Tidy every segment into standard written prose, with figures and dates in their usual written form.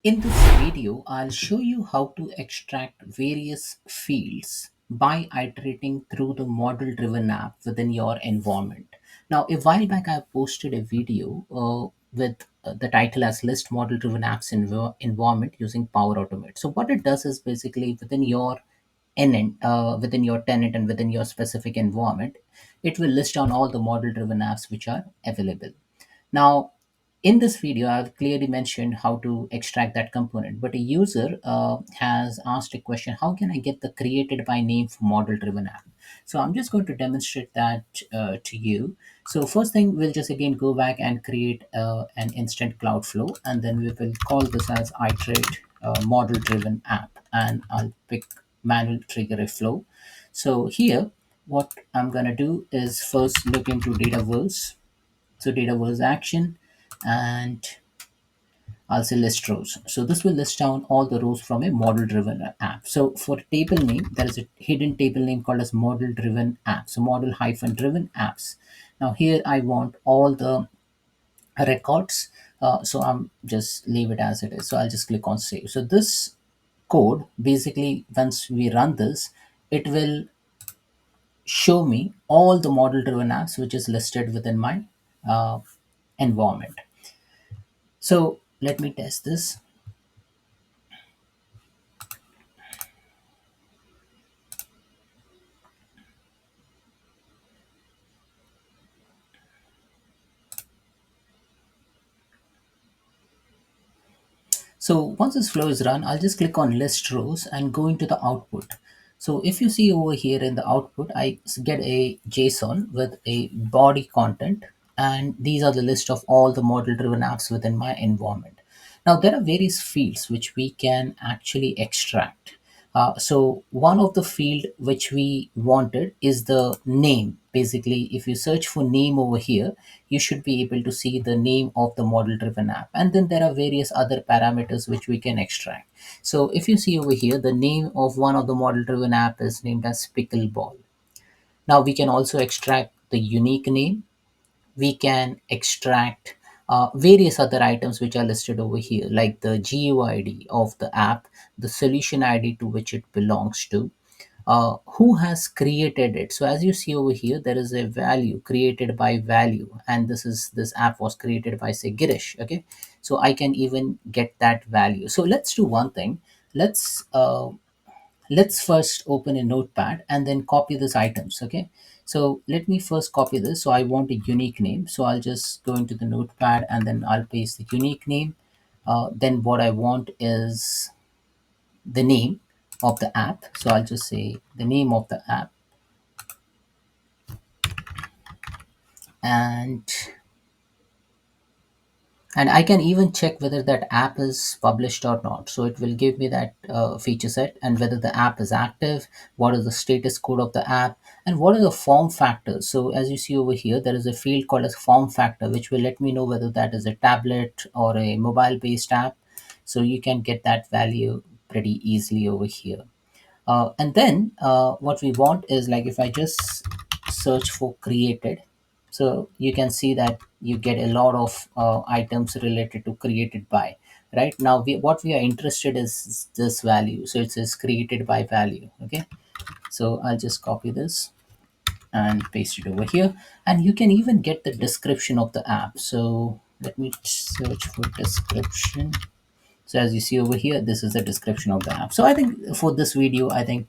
In this video, I'll show you how to extract various fields by iterating through the model driven app within your environment. Now, a while back, I posted a video with the title as List Model Driven Apps Environment using Power Automate. So, what it does is basically within your tenant and within your specific environment, it will list down all the model driven apps which are available. Now, in this video, I've clearly mentioned how to extract that component, but a user has asked a question, how can I get the created by name for model driven app? So I'm just going to demonstrate that to you. So first thing, we'll just again go back and create an instant cloud flow, and then we will call this as iterate model driven app, and I'll pick manual trigger a flow. So here, what I'm going to do is first look into data verse. So data was action, and I'll say list rows. So this will list down all the rows from a model driven app. So for table name, there is a hidden table name called as model driven app. So model hyphen driven apps. Now here I want all the records. So I'm just leave it as it is. So I'll just click on save. So this code basically, once we run this, it will show me all the model driven apps which is listed within my uh, environment. So let me test this. So once this flow is run, I'll just click on list rows and go into the output. So if you see over here in the output, I get a JSON with a body content, and these are the list of all the model driven apps within my environment. Now there are various fields which we can actually extract. So one of the field which we wanted is the name. Basically, if you search for name over here, you should be able to see the name of the model driven app. And then there are various other parameters which we can extract. So if you see over here, the name of one of the model driven app is named as Pickleball. Now we can also extract the unique name. We can extract various other items which are listed over here, like the GUID of the app, the solution ID to which it belongs to, who has created it. So as you see over here, there is a value created by value, and this app was created by say Girish. Okay, so I can even get that value. So let's do one thing. Let's uh, let's first open a notepad and then copy these items. Okay, so let me first copy this. So I want a unique name, so I'll just go into the notepad and then I'll paste the unique name. Then what I want is the name of the app, so I'll just say the name of the app. And and I can even check whether that app is published or not. So it will give me that feature set, and whether the app is active, what is the status code of the app, and what are the form factors. So as you see over here, there is a field called as form factor, which will let me know whether that is a tablet or a mobile based app. So you can get that value pretty easily over here. And then what we want is, like, if I just search for created, so you can see that you get a lot of items related to created by. Right now, what we are interested is this value. So it says created by value. Okay, so I'll just copy this and paste it over here, and you can even get the description of the app. So let me search for description. So as you see over here, this is the description of the app. So I think for this video, I think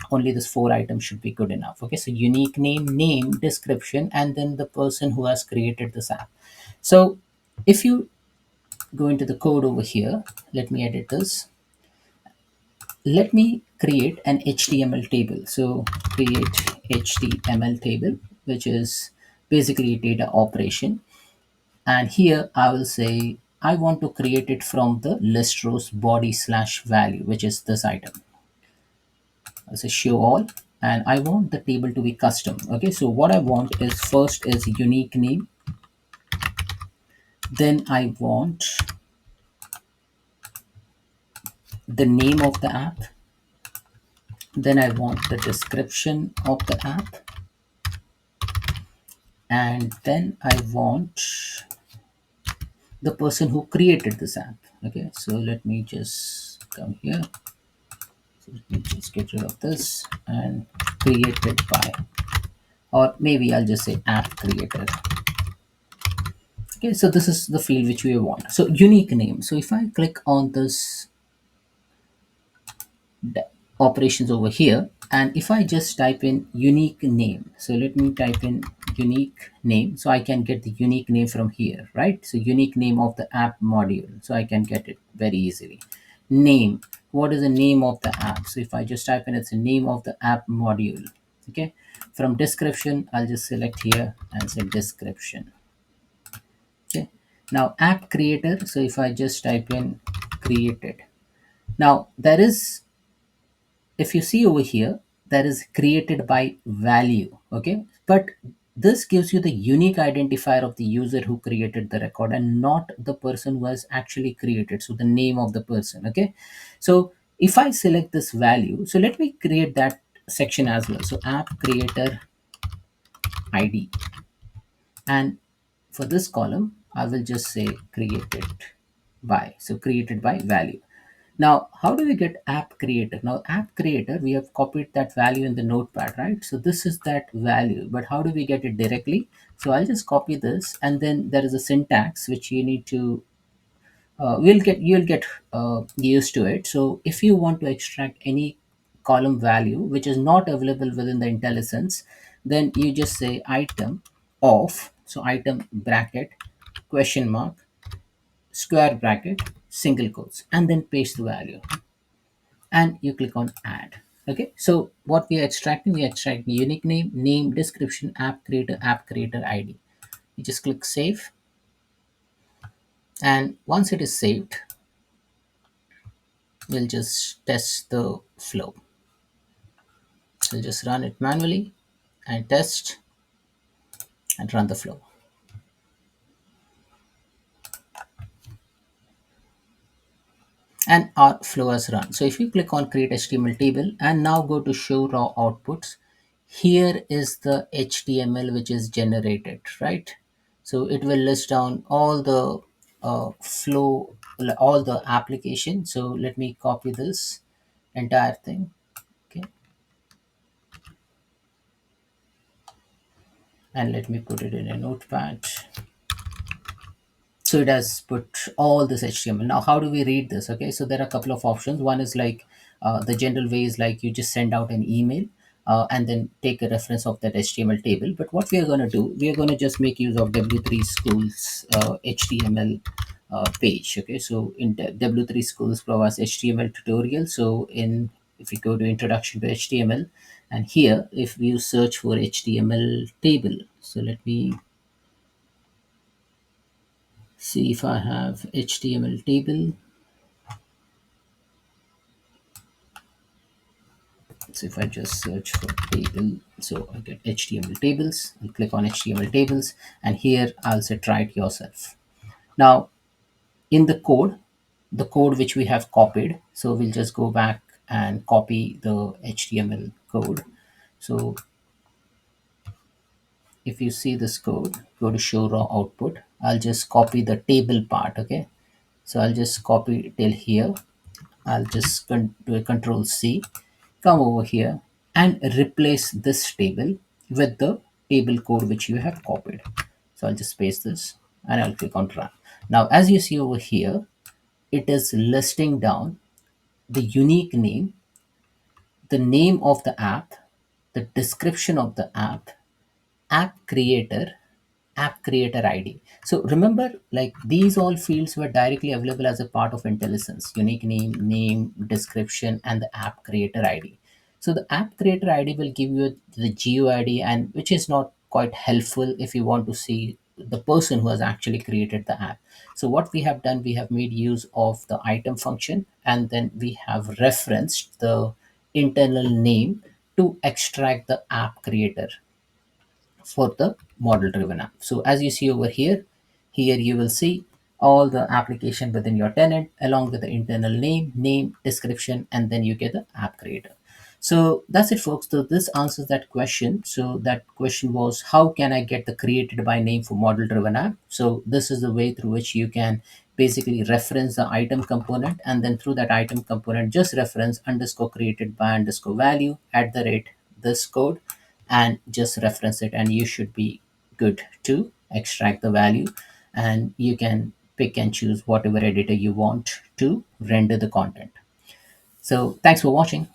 only this four items should be good enough. Okay, so unique name, description, and then the person who has created this app. So if you go into the code over here, let me edit this. Let me create an HTML table. So create HTML table, which is basically a data operation. And here I will say I want to create it from the list rows body slash value, which is this item. I'll say show all, and I want the table to be custom. Okay, so what I want is, first is unique name, then I want the name of the app, then I want the description of the app, and then I want the person who created this app. Okay, so let me just come here. So let me just get rid of this and created by, or maybe I'll just say app creator. Okay, so this is the field which we want. So unique name. So if I click on this d- operations over here, and if I just type in unique name, so let me type in unique name, so I can get the unique name from here, right? So unique name of the app module, so I can get it very easily. Name, what is the name of the app? So if I just type in, it's the name of the app module. Okay, from description, I'll just select here and say description. Okay, now app creator, so if I just type in created, now there is, if you see over here, that is created by value. Okay, but this gives you the unique identifier of the user who created the record and not the person who has actually created, so the name of the person. Okay, so if I select this value, so let me create that section as well. So app creator id, and for this column I will just say created by, so created by value. Now, how do we get app creator? Now, app creator, we have copied that value in the notepad, right? So this is that value, but how do we get it directly? So I'll just copy this, and then there is a syntax which you need to, you'll get used to it. So if you want to extract any column value which is not available within the IntelliSense, then you just say item of, so item bracket, question mark, square bracket, single quotes, and then paste the value, and you click on add. Okay, so what we are extracting, we extract the unique name, name, description, app creator id. You just click save, and once it is saved, we'll just test the flow. So we'll just run it manually and test and run the flow. And our flow has run. So if you click on create HTML table and now go to show raw outputs, here is the HTML which is generated, right? So it will list down all the flow, all the application. So let me copy this entire thing. Okay, and let me put it in a notepad. So it has put all this HTML. Now how do we read this? Okay, so there are a couple of options. One is like the general way is like you just send out an email and then take a reference of that HTML table. But what we are going to do, we are going to just make use of W3 schools HTML page. Okay, so in W3 schools provides HTML tutorial. So in, if we go to introduction to HTML, and here if you search for HTML table, so let me see if I have HTML table. So if I just search for table, so I get HTML tables. I'll click on HTML tables, and here I'll say try it yourself. Now in the code which we have copied, so we'll just go back and copy the HTML code. So if you see this code, go to show raw output. I'll just copy the table part. Okay, so I'll just copy till here. I'll just do a control C, come over here and replace this table with the table code which you have copied. So I'll just paste this and I'll click on run. Now, as you see over here, it is listing down the unique name, the name of the app, the description of the app creator, app creator id. So remember, like these all fields were directly available as a part of IntelliSense: unique name, name, description, and the app creator id. So the app creator id will give you the GUID, and which is not quite helpful if you want to see the person who has actually created the app. So what we have done, we have made use of the item function, and then we have referenced the internal name to extract the app creator for the model driven app. So as you see over here, here you will see all the application within your tenant along with the internal name, description, and then you get the app creator. So that's it, folks. So this answers that question. So that question was, how can I get the created by name for model driven app? So this is the way through which you can basically reference the item component, and then through that item component, just reference underscore created by underscore value at the rate this code, and just reference it, and you should be good to extract the value, and you can pick and choose whatever editor you want to render the content. So thanks for watching.